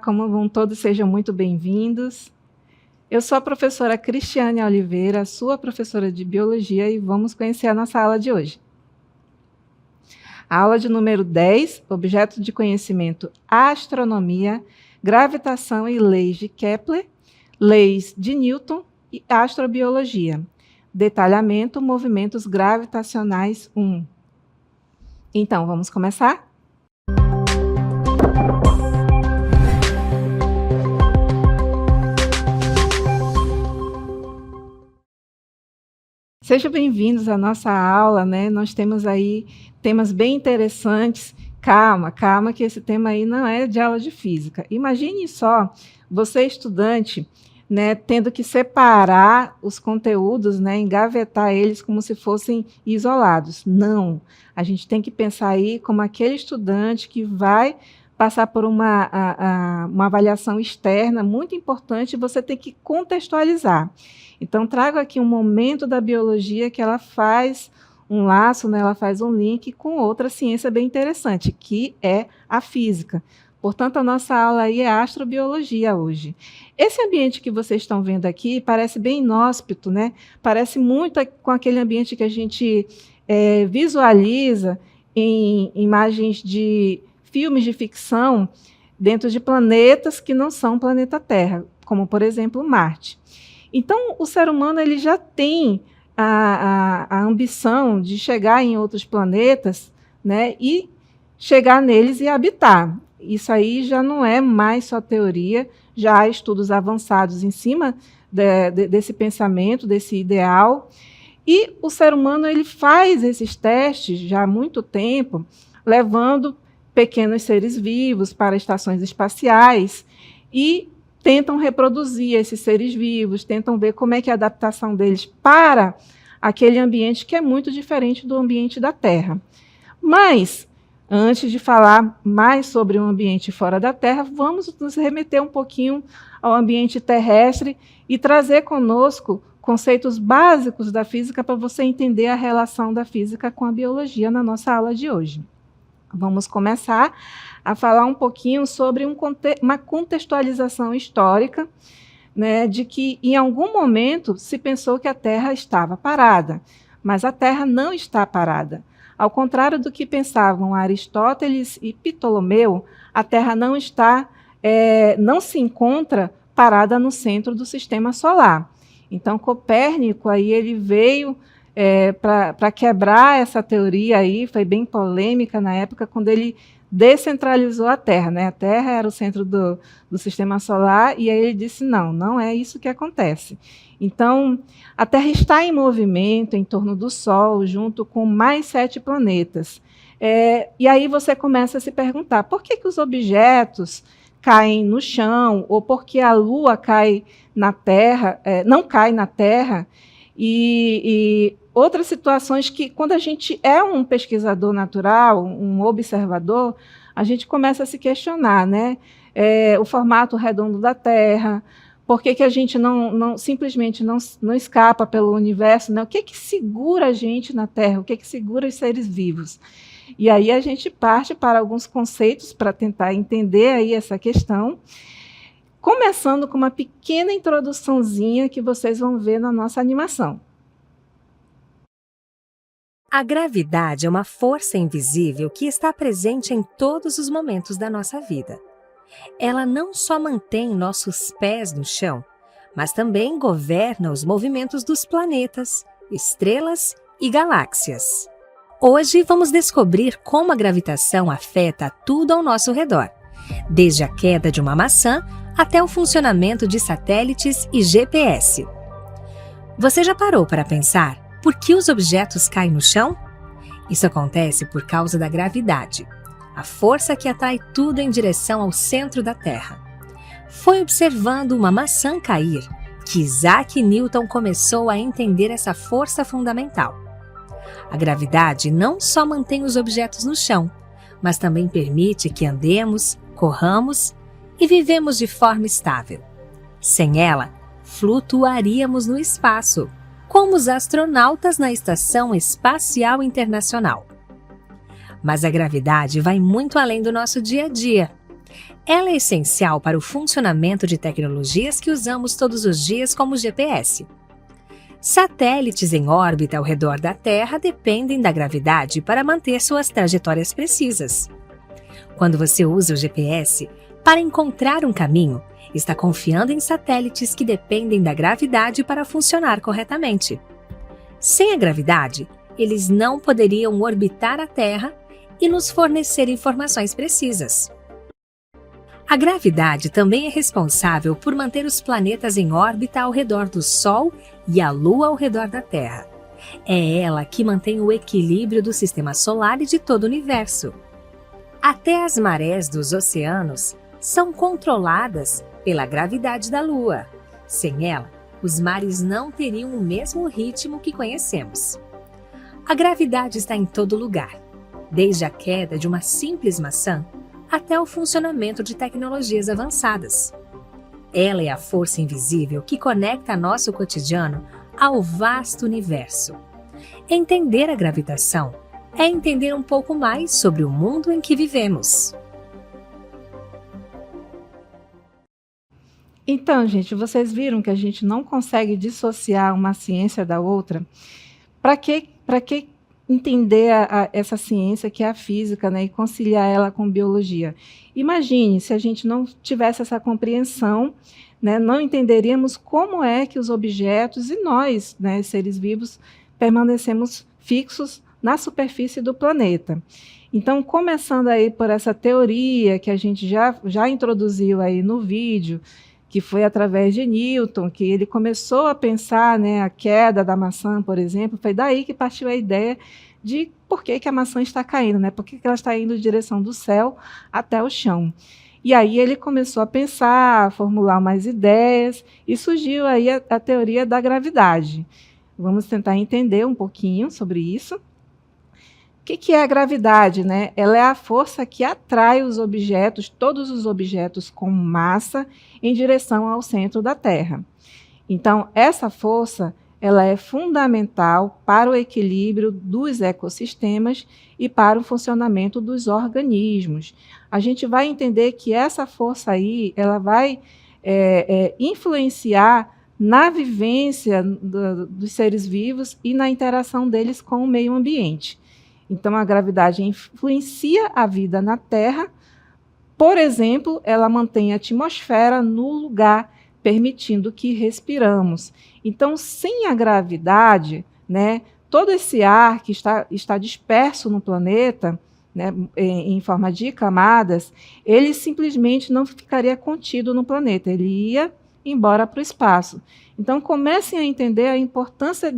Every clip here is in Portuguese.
como vão todos? Sejam muito bem-vindos. Eu sou a professora Cristiane Oliveira, sua professora de Biologia, e vamos conhecer a nossa aula de hoje. A aula de número 10, objeto de conhecimento Astronomia, Gravitação e Leis de Kepler, Leis de Newton e Astrobiologia. Detalhamento, movimentos gravitacionais 1. Então, vamos começar? Sejam bem-vindos à nossa aula, né? Nós temos aí temas bem interessantes. Calma, que esse tema aí não é de aula de física. Imagine só, você estudante, né, tendo que separar os conteúdos, né, engavetar eles como se fossem isolados. Não, a gente tem que pensar aí como aquele estudante que vai passar por uma avaliação externa muito importante, você tem que contextualizar. Então, trago aqui um momento da biologia que ela faz um laço, né, ela faz um link com outra ciência bem interessante, que é a física. Portanto, a nossa aula aí é astrobiologia hoje. Esse ambiente que vocês estão vendo aqui parece bem inóspito, né? Parece muito com aquele ambiente que a gente visualiza em imagens de filmes de ficção dentro de planetas que não são o planeta Terra, como, por exemplo, Marte. Então, o ser humano ele já tem a ambição de chegar em outros planetas, né, e chegar neles e habitar. Isso aí já não é mais só teoria, já há estudos avançados em cima desse pensamento, desse ideal. E o ser humano ele faz esses testes já há muito tempo, levando pequenos seres vivos para estações espaciais e tentam reproduzir esses seres vivos, tentam ver como é que é a adaptação deles para aquele ambiente que é muito diferente do ambiente da Terra. Mas, antes de falar mais sobre o ambiente fora da Terra, vamos nos remeter um pouquinho ao ambiente terrestre e trazer conosco conceitos básicos da física para você entender a relação da física com a biologia na nossa aula de hoje. Vamos começar a falar um pouquinho sobre uma contextualização histórica, né, de que em algum momento se pensou que a Terra estava parada, mas a Terra não está parada. Ao contrário do que pensavam Aristóteles e Ptolomeu, a Terra não se encontra parada no centro do sistema solar. Então, Copérnico aí ele veio para quebrar essa teoria aí, foi bem polêmica na época, quando ele descentralizou a Terra, né? A Terra era o centro do sistema solar, e aí ele disse, não é isso que acontece. Então, a Terra está em movimento em torno do Sol, junto com mais 7 planetas. E aí você começa a se perguntar, por que os objetos caem no chão, ou por que a Lua cai na Terra, não cai na Terra, e outras situações que, quando a gente é um pesquisador natural, um observador, a gente começa a se questionar, né? O formato redondo da Terra, por que a gente simplesmente não escapa pelo universo, né? O que segura a gente na Terra? O que segura os seres vivos? E aí a gente parte para alguns conceitos para tentar entender aí essa questão, começando com uma pequena introduçãozinha que vocês vão ver na nossa animação. A gravidade é uma força invisível que está presente em todos os momentos da nossa vida. Ela não só mantém nossos pés no chão, mas também governa os movimentos dos planetas, estrelas e galáxias. Hoje vamos descobrir como a gravitação afeta tudo ao nosso redor, desde a queda de uma maçã até o funcionamento de satélites e GPS. Você já parou para pensar por que os objetos caem no chão? Isso acontece por causa da gravidade, a força que atrai tudo em direção ao centro da Terra. Foi observando uma maçã cair que Isaac Newton começou a entender essa força fundamental. A gravidade não só mantém os objetos no chão, mas também permite que andemos, corramos e vivemos de forma estável. Sem ela, flutuaríamos no espaço, como os astronautas na Estação Espacial Internacional. Mas a gravidade vai muito além do nosso dia a dia. Ela é essencial para o funcionamento de tecnologias que usamos todos os dias, como o GPS. Satélites em órbita ao redor da Terra dependem da gravidade para manter suas trajetórias precisas. Quando você usa o GPS para encontrar um caminho, está confiando em satélites que dependem da gravidade para funcionar corretamente. Sem a gravidade, eles não poderiam orbitar a Terra e nos fornecer informações precisas. A gravidade também é responsável por manter os planetas em órbita ao redor do Sol e a Lua ao redor da Terra. É ela que mantém o equilíbrio do sistema solar e de todo o universo. Até as marés dos oceanos são controladas pela gravidade da Lua. Sem ela, os mares não teriam o mesmo ritmo que conhecemos. A gravidade está em todo lugar, desde a queda de uma simples maçã até o funcionamento de tecnologias avançadas. Ela é a força invisível que conecta nosso cotidiano ao vasto universo. Entender a gravitação é entender um pouco mais sobre o mundo em que vivemos. Então, gente, vocês viram que a gente não consegue dissociar uma ciência da outra? Para que entender essa ciência que é a física, né, e conciliar ela com biologia? Imagine se a gente não tivesse essa compreensão, né, não entenderíamos como é que os objetos e nós, né, seres vivos, permanecemos fixos na superfície do planeta. Então, começando aí por essa teoria que a gente já introduziu aí no vídeo, que foi através de Newton, que ele começou a pensar, né, a queda da maçã, por exemplo, foi daí que partiu a ideia de por que a maçã está caindo, né, por que ela está indo em direção do céu até o chão. E aí ele começou a pensar, a formular umas ideias, e surgiu aí a teoria da gravidade. Vamos tentar entender um pouquinho sobre isso. O que é a gravidade, né? Ela é a força que atrai os objetos, todos os objetos com massa, em direção ao centro da Terra. Então, essa força, ela é fundamental para o equilíbrio dos ecossistemas e para o funcionamento dos organismos. A gente vai entender que essa força aí, ela vai influenciar na vivência dos seres vivos e na interação deles com o meio ambiente. Então, a gravidade influencia a vida na Terra. Por exemplo, ela mantém a atmosfera no lugar, permitindo que respiramos. Então, sem a gravidade, né, todo esse ar que está disperso no planeta, né, em forma de camadas, ele simplesmente não ficaria contido no planeta, ele ia embora para o espaço. Então, comecem a entender a importância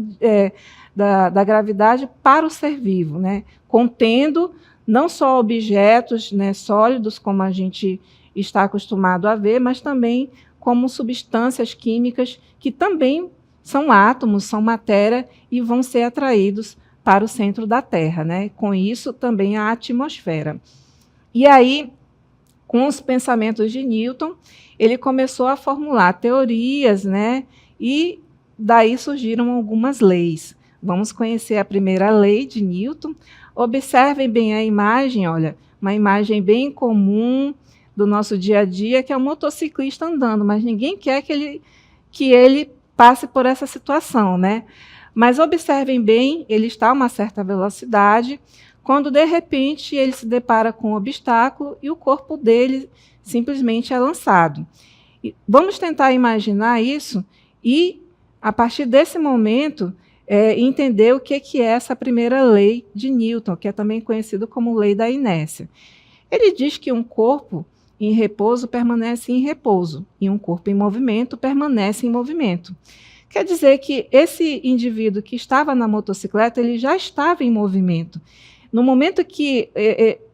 da gravidade para o ser vivo, né? Contendo não só objetos, né, sólidos, como a gente está acostumado a ver, mas também como substâncias químicas que também são átomos, são matéria e vão ser atraídos para o centro da Terra, né? Com isso, também a atmosfera. E aí, com os pensamentos de Newton, ele começou a formular teorias, né? E daí surgiram algumas leis. Vamos conhecer a primeira lei de Newton. Observem bem a imagem, olha, uma imagem bem comum do nosso dia a dia, que é um motociclista andando, mas ninguém quer que ele passe por essa situação, né? Mas observem bem, ele está a uma certa velocidade, quando de repente ele se depara com um obstáculo e o corpo dele simplesmente é lançado. E vamos tentar imaginar isso e, a partir desse momento, entender o que é essa primeira lei de Newton, que é também conhecido como lei da inércia. Ele diz que um corpo em repouso permanece em repouso e um corpo em movimento permanece em movimento. Quer dizer que esse indivíduo que estava na motocicleta, ele já estava em movimento. No momento que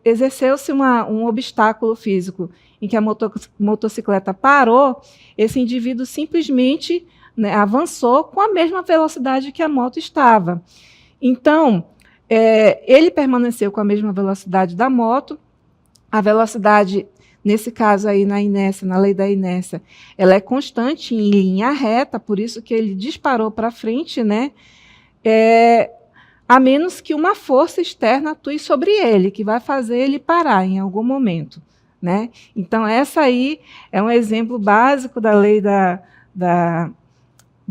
exerceu-se um obstáculo físico em que a motocicleta parou, esse indivíduo simplesmente, né, avançou com a mesma velocidade que a moto estava. Então, ele permaneceu com a mesma velocidade da moto. A velocidade, nesse caso aí na inércia, na lei da inércia, ela é constante em linha reta, por isso que ele disparou para frente, né? A menos que uma força externa atue sobre ele, que vai fazer ele parar em algum momento, né? Então, essa aí é um exemplo básico da lei da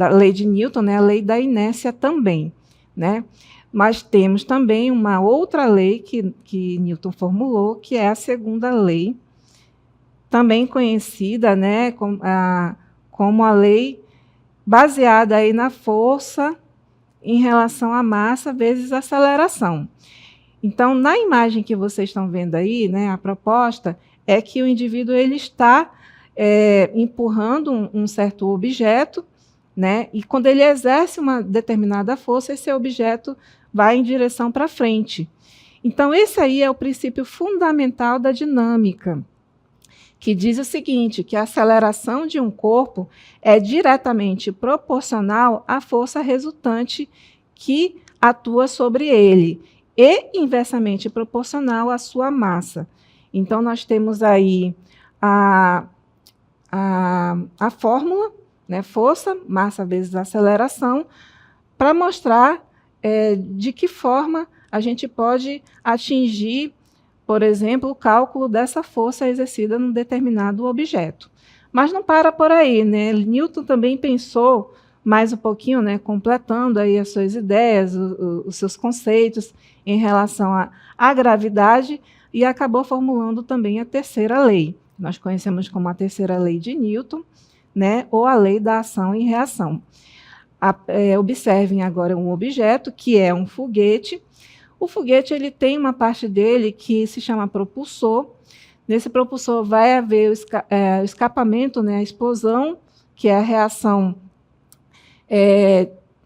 lei de Newton, né? A lei da inércia também, né? Mas temos também uma outra lei que Newton formulou, que é a segunda lei, também conhecida, né, como a lei baseada aí na força em relação à massa vezes aceleração. Então, na imagem que vocês estão vendo aí, né, a proposta é que o indivíduo ele está empurrando um certo objeto, né, e quando ele exerce uma determinada força, esse objeto vai em direção para frente. Então, esse aí é o princípio fundamental da dinâmica, que diz o seguinte, que a aceleração de um corpo é diretamente proporcional à força resultante que atua sobre ele e inversamente proporcional à sua massa. Então, nós temos aí a fórmula, né, força, massa vezes aceleração, para mostrar de que forma a gente pode atingir, por exemplo, o cálculo dessa força exercida num determinado objeto. Mas não para por aí, né? Newton também pensou mais um pouquinho, né, completando aí as suas ideias, os seus conceitos em relação à gravidade, e acabou formulando também a terceira lei. Nós conhecemos como a terceira lei de Newton, né, ou a lei da ação e reação. Observem agora um objeto, que é um foguete. O foguete ele tem uma parte dele que se chama propulsor. Nesse propulsor vai haver o escapamento, né, a explosão, que é a reação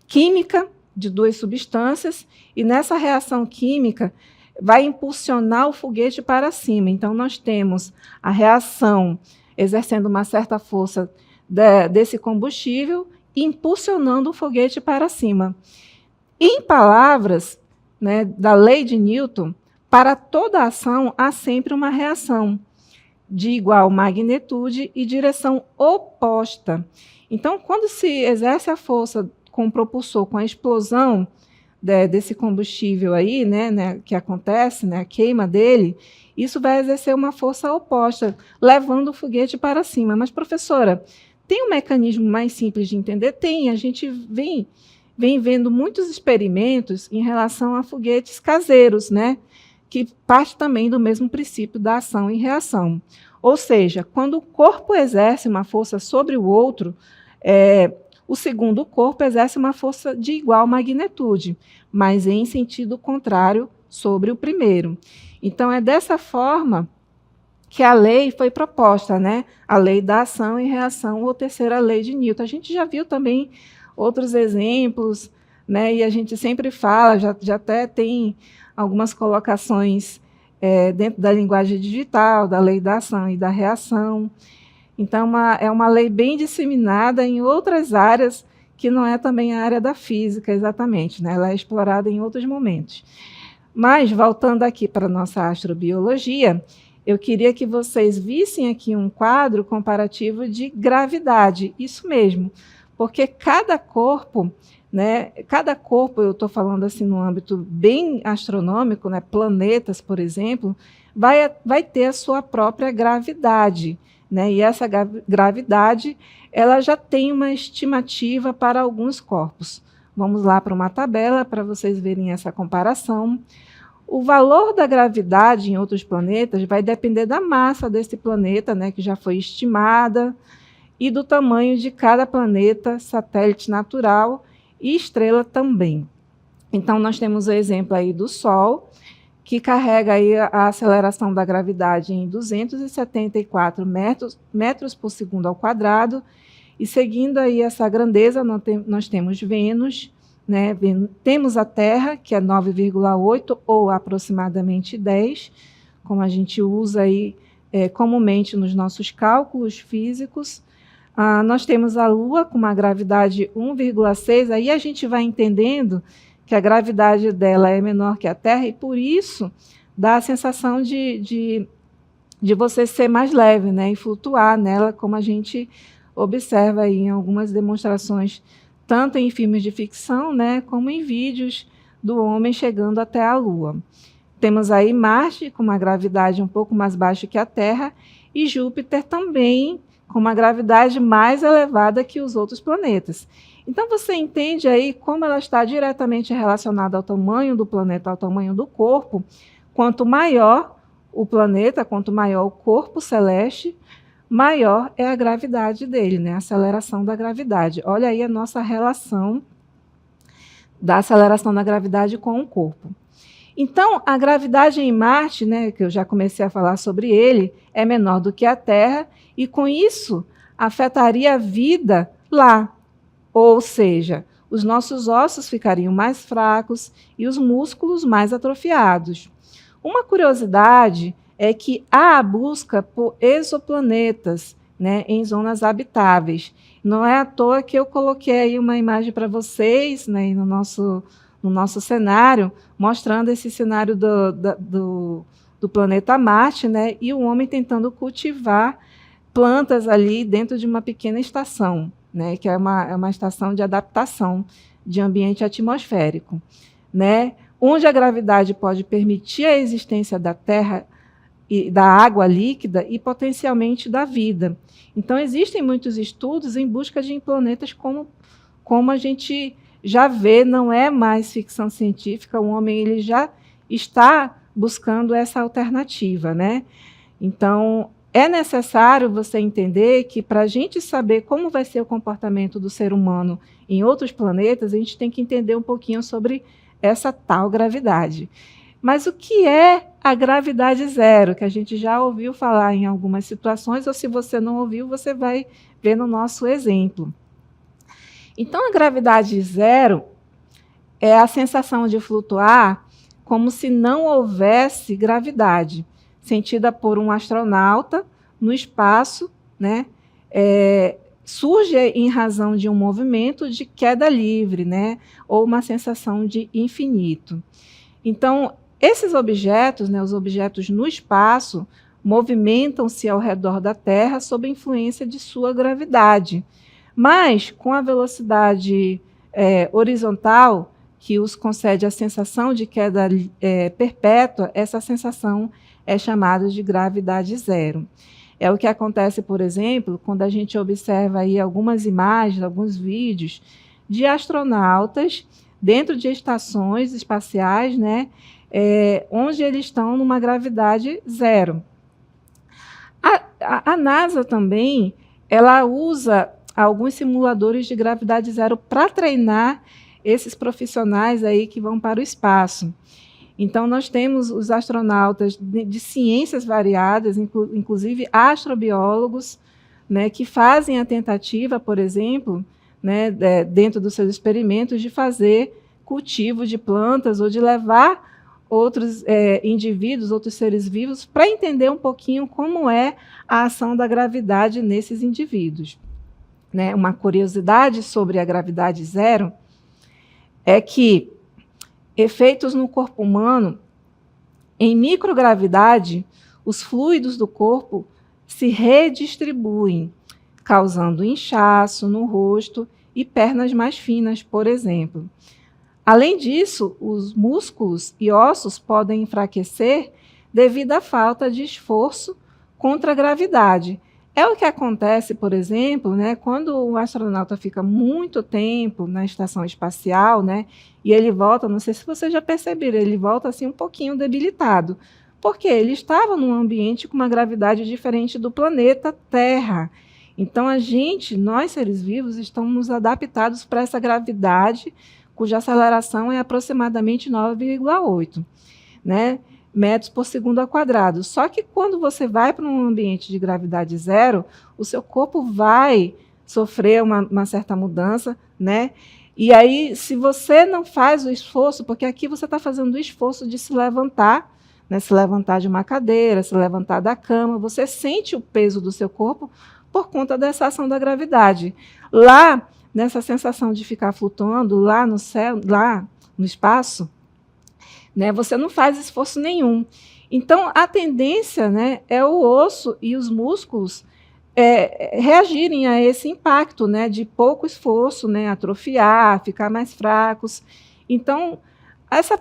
química de duas substâncias, e nessa reação química vai impulsionar o foguete para cima. Então, nós temos a reação exercendo uma certa força desse combustível, impulsionando o foguete para cima. Em palavras, né, da lei de Newton, para toda ação há sempre uma reação de igual magnitude e direção oposta. Então, quando se exerce a força com o propulsor, com a explosão desse combustível aí, né, que acontece, né, a queima dele, isso vai exercer uma força oposta, levando o foguete para cima. Mas, professora, tem um mecanismo mais simples de entender? Tem. A gente vem vendo muitos experimentos em relação a foguetes caseiros, né, que parte também do mesmo princípio da ação e reação. Ou seja, quando o corpo exerce uma força sobre o outro, o segundo corpo exerce uma força de igual magnitude, mas em sentido contrário sobre o primeiro. Então, é dessa forma que a lei foi proposta, né? A lei da ação e reação, ou terceira lei de Newton. A gente já viu também outros exemplos, né? E a gente sempre fala, já até tem algumas colocações dentro da linguagem digital, da lei da ação e da reação. Então, é uma lei bem disseminada em outras áreas, que não é também a área da física, exatamente, né? Ela é explorada em outros momentos. Mas, voltando aqui para a nossa astrobiologia, eu queria que vocês vissem aqui um quadro comparativo de gravidade, isso mesmo, porque cada corpo, né, eu estou falando assim no âmbito bem astronômico, né, planetas, por exemplo, vai ter a sua própria gravidade, né, e essa gravidade ela já tem uma estimativa para alguns corpos. Vamos lá para uma tabela para vocês verem essa comparação. O valor da gravidade em outros planetas vai depender da massa desse planeta, né, que já foi estimada, e do tamanho de cada planeta, satélite natural e estrela também. Então, nós temos o exemplo aí do Sol, que carrega aí a aceleração da gravidade em 274 metros por segundo ao quadrado, e seguindo aí essa grandeza, nós temos Vênus, né? Temos a Terra, que é 9,8 ou aproximadamente 10, como a gente usa aí comumente nos nossos cálculos físicos. Nós temos a Lua com uma gravidade 1,6, aí a gente vai entendendo que a gravidade dela é menor que a Terra, e por isso dá a sensação de você ser mais leve, né? E flutuar nela, como a gente observa aí em algumas demonstrações, tanto em filmes de ficção, né, como em vídeos do homem chegando até a Lua. temos aí Marte com uma gravidade um pouco mais baixa que a Terra e Júpiter também com uma gravidade mais elevada que os outros planetas. Então, você entende aí como ela está diretamente relacionada ao tamanho do planeta, ao tamanho do corpo. Quanto maior o planeta, quanto maior o corpo celeste, maior é a gravidade dele, né? A aceleração da gravidade. Olha aí a nossa relação da aceleração da gravidade com o corpo. Então, a gravidade em Marte, né, que eu já comecei a falar sobre ele, é menor do que a Terra, e com isso afetaria a vida lá. Ou seja, os nossos ossos ficariam mais fracos e os músculos mais atrofiados. Uma curiosidade é que há a busca por exoplanetas, né, em zonas habitáveis. Não é à toa que eu coloquei aí uma imagem para vocês, né, no nosso cenário, mostrando esse cenário do planeta Marte, né, e o homem tentando cultivar plantas ali dentro de uma pequena estação, né, que é uma estação de adaptação de ambiente atmosférico, né, onde a gravidade pode permitir a existência da Terra e da água líquida e potencialmente da vida. Então, existem muitos estudos em busca de planetas como a gente já vê, não é mais ficção científica, o homem ele já está buscando essa alternativa, né? Então, é necessário você entender que para a gente saber como vai ser o comportamento do ser humano em outros planetas, a gente tem que entender um pouquinho sobre essa tal gravidade. Mas o que é a gravidade zero, que a gente já ouviu falar em algumas situações, ou se você não ouviu, você vai ver no nosso exemplo. Então, a gravidade zero é a sensação de flutuar como se não houvesse gravidade, sentida por um astronauta no espaço, né? Surge em razão de um movimento de queda livre, né? Ou uma sensação de infinito. Então, esses objetos, né, os objetos no espaço, movimentam-se ao redor da Terra sob a influência de sua gravidade. Mas, com a velocidade horizontal, que os concede a sensação de queda perpétua, essa sensação é chamada de gravidade zero. É o que acontece, por exemplo, quando a gente observa aí algumas imagens, alguns vídeos de astronautas dentro de estações espaciais, né, onde eles estão numa gravidade zero. A NASA também, ela usa alguns simuladores de gravidade zero para treinar esses profissionais aí que vão para o espaço. Então, nós temos os astronautas de ciências variadas, inclusive astrobiólogos, né, que fazem a tentativa, por exemplo, né, dentro dos seus experimentos, de fazer cultivo de plantas ou de levar outros indivíduos, outros seres vivos, para entender um pouquinho como é a ação da gravidade nesses indivíduos. Né? Uma curiosidade sobre a gravidade zero é que efeitos no corpo humano, em microgravidade, os fluidos do corpo se redistribuem, causando inchaço no rosto e pernas mais finas, por exemplo. Além disso, os músculos e ossos podem enfraquecer devido à falta de esforço contra a gravidade. É o que acontece, por exemplo, né, quando o astronauta fica muito tempo na estação espacial, né, e ele volta, não sei se vocês já perceberam, ele volta assim um pouquinho debilitado, porque ele estava num ambiente com uma gravidade diferente do planeta Terra. Então, nós seres vivos, estamos adaptados para essa gravidade, cuja aceleração é aproximadamente 9,8, né? metros por segundo ao quadrado. Só que quando você vai para um ambiente de gravidade zero, o seu corpo vai sofrer uma certa mudança, né? E aí, se você não faz o esforço, porque aqui você está fazendo o esforço de se levantar, né? Se levantar de uma cadeira, se levantar da cama, você sente o peso do seu corpo por conta dessa ação da gravidade. Lá, nessa sensação de ficar flutuando, lá no céu, lá no espaço, né, você não faz esforço nenhum. Então, a tendência, né, é o osso e os músculos reagirem a esse impacto, né, de pouco esforço, né, atrofiar, ficar mais fracos. Então, essa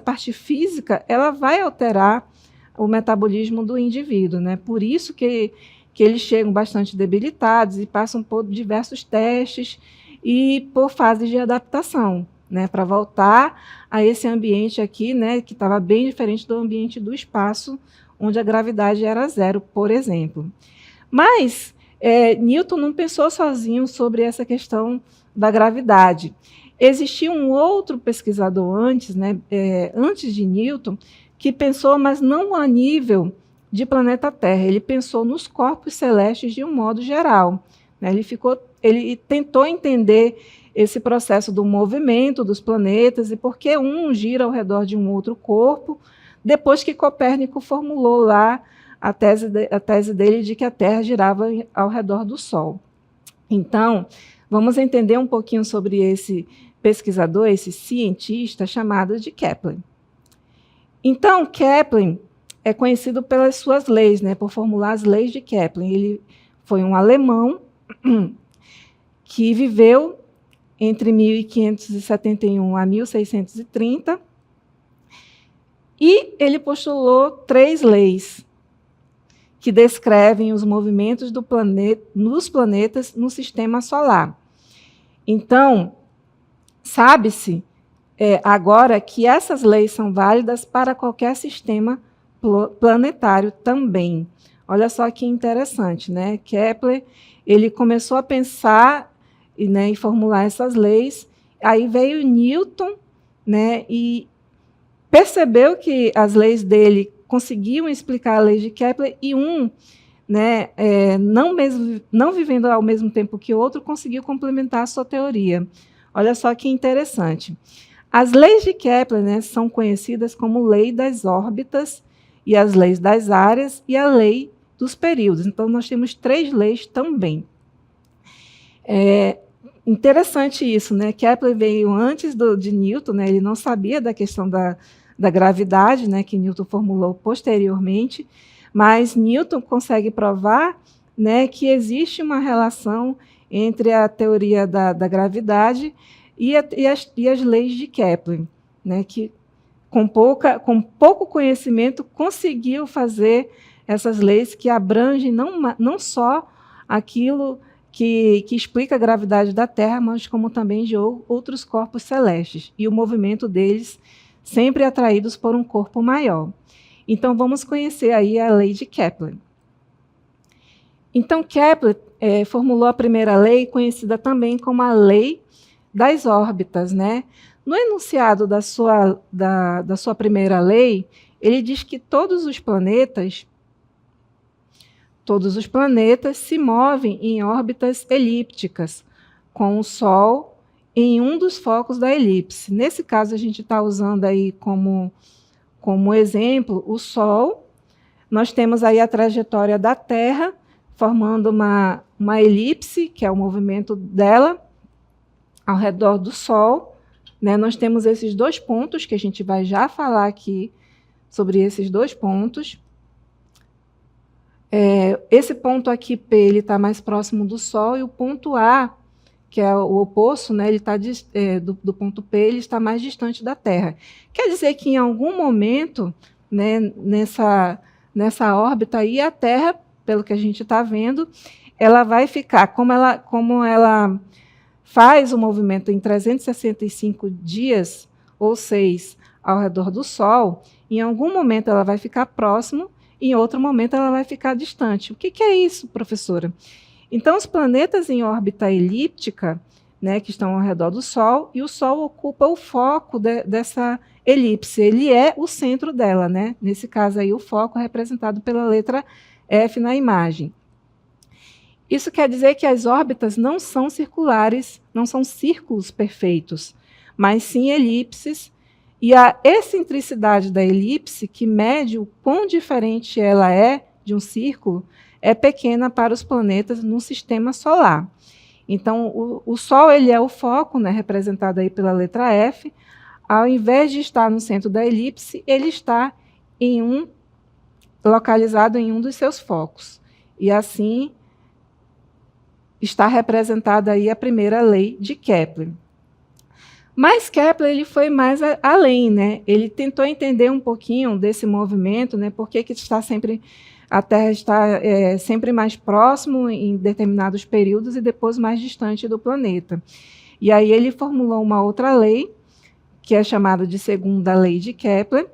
parte física, ela vai alterar o metabolismo do indivíduo, né? Por isso que eles chegam bastante debilitados e passam por diversos testes e por fases de adaptação, né? Para voltar a esse ambiente aqui, né? Que estava bem diferente do ambiente do espaço, onde a gravidade era zero, por exemplo. Mas Newton não pensou sozinho sobre essa questão da gravidade. Existia um outro pesquisador antes, né, antes de Newton, que pensou, mas não a nível de planeta Terra. Ele pensou nos corpos celestes de um modo geral, né? Ele tentou entender esse processo do movimento dos planetas e por que um gira ao redor de um outro corpo, depois que Copérnico formulou lá a tese dele de que a Terra girava ao redor do Sol. Então, vamos entender um pouquinho sobre esse pesquisador, esse cientista chamado de Kepler. Então, Kepler é conhecido pelas suas leis, né, por formular as leis de Kepler. Ele foi um alemão que viveu entre 1571 a 1630 e ele postulou 3 leis que descrevem os movimentos nos planetas no sistema solar. Então, sabe-se agora que essas leis são válidas para qualquer sistema planetário também. Olha só que interessante, né? Kepler, ele começou a pensar e formular essas leis, aí veio Newton, né, e percebeu que as leis dele conseguiam explicar a lei de Kepler e né, não vivendo ao mesmo tempo que o outro, conseguiu complementar a sua teoria. Olha só que interessante. As leis de Kepler, né, são conhecidas como lei das órbitas e as leis das áreas e a lei dos períodos. Então, nós temos 3 leis também. Interessante isso, né? Kepler veio antes de Newton, né? Ele não sabia da questão da gravidade, né, que Newton formulou posteriormente, mas Newton consegue provar, né, que existe uma relação entre a teoria da gravidade e as leis de Kepler, né, que com pouco conhecimento conseguiu fazer essas leis que abrangem não só aquilo que explica a gravidade da Terra, mas como também de outros corpos celestes e o movimento deles sempre atraídos por um corpo maior. Então, vamos conhecer aí a lei de Kepler. Então, Kepler formulou a primeira lei, conhecida também como a lei das órbitas, né? No enunciado da sua primeira lei, ele diz que todos os planetas se movem em órbitas elípticas, com o Sol em um dos focos da elipse. Nesse caso, a gente está usando aí como exemplo o Sol. Nós temos aí a trajetória da Terra, formando uma elipse, que é o movimento dela, ao redor do Sol. Né? Nós temos esses 2 pontos, que a gente vai já falar aqui sobre esses 2 pontos. Esse ponto aqui, P, ele está mais próximo do Sol, e o ponto A, que é o oposto, né, ele tá do ponto P, ele está mais distante da Terra. Quer dizer que, em algum momento, né, nessa órbita aí, a Terra, pelo que a gente está vendo, ela vai ficar, como ela faz o movimento em 365 dias, ou 6, ao redor do Sol, em algum momento ela vai ficar próximo, em outro momento ela vai ficar distante. O que é isso, professora? Então, os planetas em órbita elíptica, né, que estão ao redor do Sol, e o Sol ocupa o foco dessa elipse, ele é o centro dela, né? Nesse caso aí, o foco é representado pela letra F na imagem. Isso quer dizer que as órbitas não são circulares, não são círculos perfeitos, mas sim elipses, e a excentricidade da elipse, que mede o quão diferente ela é de um círculo, é pequena para os planetas no sistema solar. Então, o Sol ele é o foco, né, representado aí pela letra F. Ao invés de estar no centro da elipse, ele está localizado em um dos seus focos. E assim está representada aí a primeira lei de Kepler. Mas Kepler ele foi mais além, né? Ele tentou entender um pouquinho desse movimento, né? Por que a Terra está sempre mais próximo em determinados períodos e depois mais distante do planeta. E aí ele formulou uma outra lei, que é chamada de segunda lei de Kepler,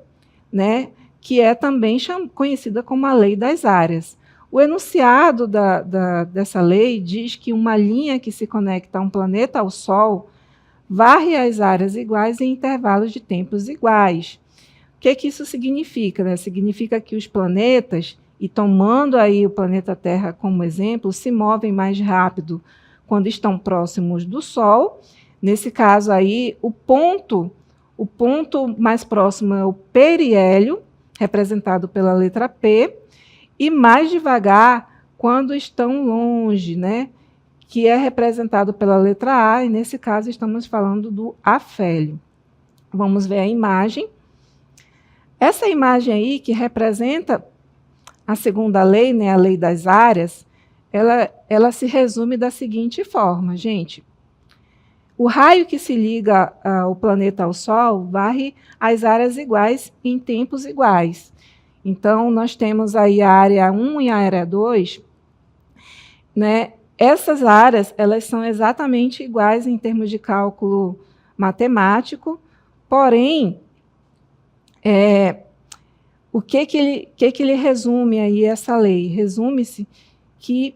né? Que é também conhecida como a lei das áreas. O enunciado dessa lei diz que uma linha que se conecta a um planeta ao Sol varre as áreas iguais em intervalos de tempos iguais. O que isso significa? Né? Significa que os planetas, e tomando aí o planeta Terra como exemplo, se movem mais rápido quando estão próximos do Sol. Nesse caso aí, o ponto mais próximo é o periélio, representado pela letra P, e mais devagar quando estão longe, né? Que é representado pela letra A, e nesse caso estamos falando do afélio. Vamos ver a imagem. Essa imagem aí, que representa a segunda lei, né, a lei das áreas, ela se resume da seguinte forma, gente. O raio que se liga ao planeta ao Sol varre as áreas iguais em tempos iguais. Então, nós temos aí a área 1 e a área 2, né? Essas áreas, elas são exatamente iguais em termos de cálculo matemático, porém, o que ele resume aí essa lei? Resume-se que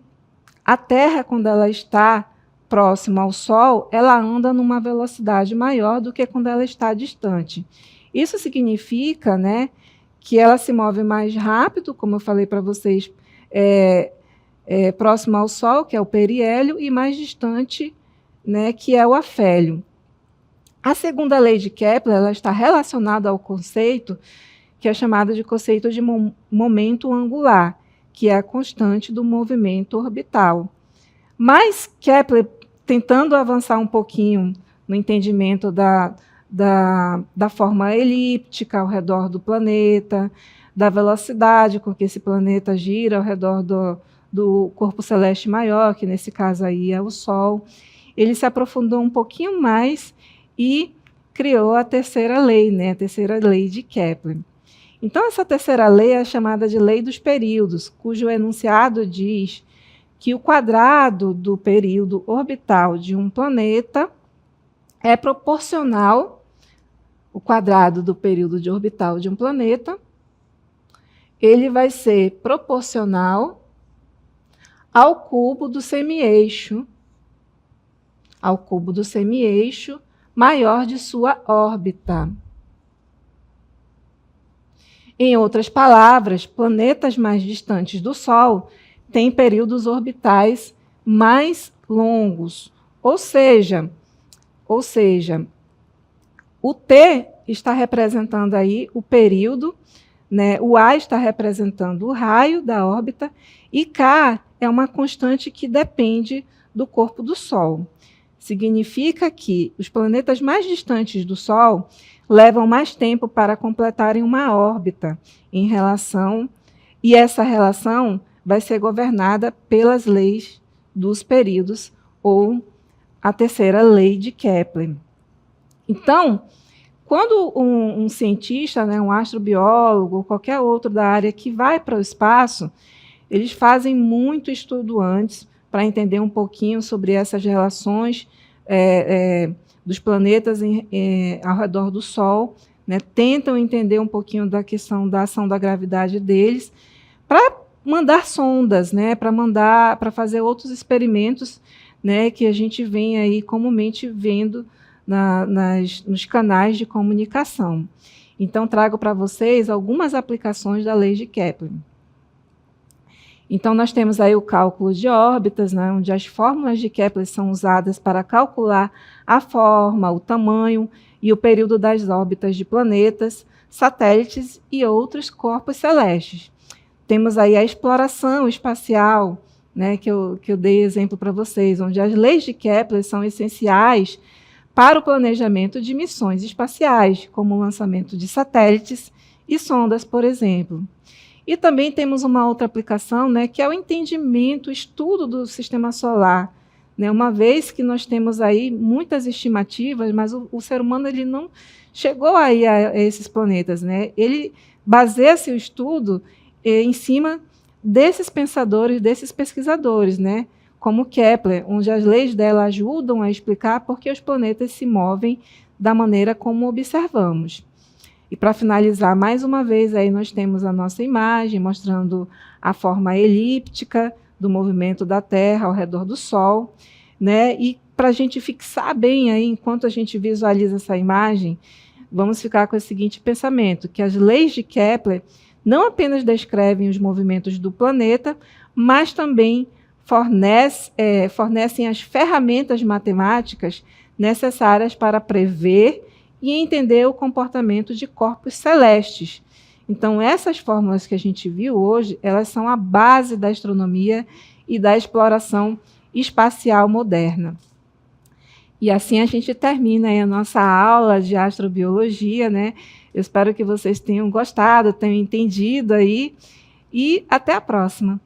a Terra, quando ela está próxima ao Sol, ela anda numa velocidade maior do que quando ela está distante. Isso significa, né, que ela se move mais rápido, como eu falei para vocês, próximo ao Sol, que é o periélio, e mais distante, né, que é o afélio. A segunda lei de Kepler ela está relacionada ao conceito que é chamado de conceito de momento angular, que é a constante do movimento orbital. Mas Kepler, tentando avançar um pouquinho no entendimento da forma elíptica ao redor do planeta, da velocidade com que esse planeta gira ao redor do corpo celeste maior, que nesse caso aí é o Sol, ele se aprofundou um pouquinho mais e criou a terceira lei, né, a terceira lei de Kepler. Então, essa terceira lei é chamada de lei dos períodos, cujo enunciado diz que o quadrado do período orbital de um planeta é proporcional, o quadrado do período orbital de um planeta, ele vai ser proporcional ao cubo do semi-eixo maior de sua órbita. Em outras palavras, planetas mais distantes do Sol têm períodos orbitais mais longos. Ou seja, o T está representando aí o período, né? O A está representando o raio da órbita e K é uma constante que depende do corpo do Sol. Significa que os planetas mais distantes do Sol levam mais tempo para completarem uma órbita e essa relação vai ser governada pelas leis dos períodos ou a terceira lei de Kepler. Então, quando um cientista, né, um astrobiólogo ou qualquer outro da área que vai para o espaço, eles fazem muito estudo antes para entender um pouquinho sobre essas relações dos planetas ao redor do Sol, né, tentam entender um pouquinho da questão da ação da gravidade deles, para mandar sondas, né, para fazer outros experimentos, né, que a gente vem aí comumente vendo nos canais de comunicação. Então, trago para vocês algumas aplicações da lei de Kepler. Então, nós temos aí o cálculo de órbitas, né, onde as fórmulas de Kepler são usadas para calcular a forma, o tamanho e o período das órbitas de planetas, satélites e outros corpos celestes. Temos aí a exploração espacial, né, que eu dei exemplo para vocês, onde as leis de Kepler são essenciais para o planejamento de missões espaciais, como o lançamento de satélites e sondas, por exemplo. E também temos uma outra aplicação, né, que é o entendimento, o estudo do sistema solar, né? Uma vez que nós temos aí muitas estimativas, mas o ser humano ele não chegou aí a esses planetas, né? Ele baseia-se o estudo em cima desses pensadores, desses pesquisadores, né? Como Kepler, onde as leis dela ajudam a explicar por que os planetas se movem da maneira como observamos. E para finalizar, mais uma vez, aí nós temos a nossa imagem mostrando a forma elíptica do movimento da Terra ao redor do Sol, né? E para a gente fixar bem aí, enquanto a gente visualiza essa imagem, vamos ficar com o seguinte pensamento, que as leis de Kepler não apenas descrevem os movimentos do planeta, mas também fornecem as ferramentas matemáticas necessárias para prever e entender o comportamento de corpos celestes. Então, essas fórmulas que a gente viu hoje, elas são a base da astronomia e da exploração espacial moderna. E assim a gente termina aí a nossa aula de astrobiologia, né? Eu espero que vocês tenham gostado, tenham entendido aí, e até a próxima.